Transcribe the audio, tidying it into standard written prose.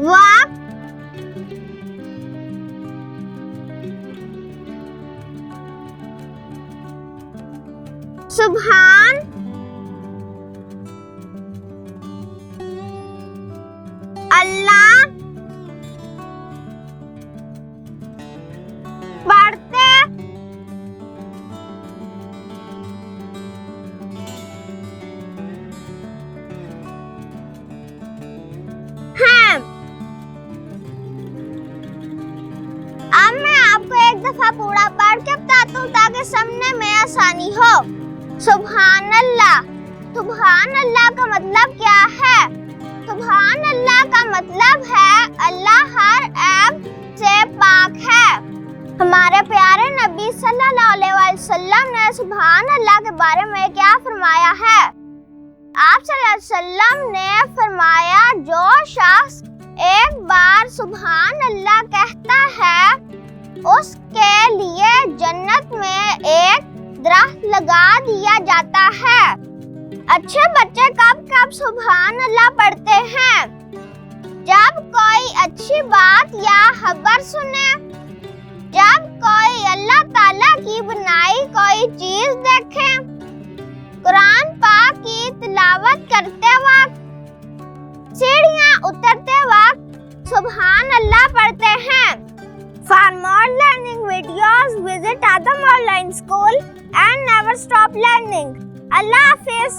वक्त, सुभान, अल्लाह, पढ़ते, हैं। अब मैं आपको एक दफा पूरा पढ़ के बताता हूँ ताकि समझने में आसानी हो। सुभान अल्लाह। सुभान अल्लाह का मतलब क्या है? सुभान अल्लाह का मतलब है अल्लाह हर ऐब से पाक है। हमारे प्यारे नबी सल्लल्लाहु अलैहि वसल्लम ने सुभान अल्लाह के बारे में क्या फरमाया है? आप सल्लल्लाहु अलैहि वसल्लम ने फरमाया, जो शख्स एक बार सुभान अल्लाह कहता है उसके लिए जन्नत में एक दरख्त लगा दिया जाता है। अच्छे बच्चे कब कब सुभान अल्लाह पढ़ते हैं? जब कोई अच्छी बात या खबर सुने, जब कोई अल्लाह ताला की बनाई कोई चीज देखे, कुरान पाक की तिलावत करते वक्त, सीढ़ियाँ उतरते वक्त सुभान अल्लाह पढ़ते हैं। For more learning videos, visit Adam Online School and never stop learning. Allah Hafiz.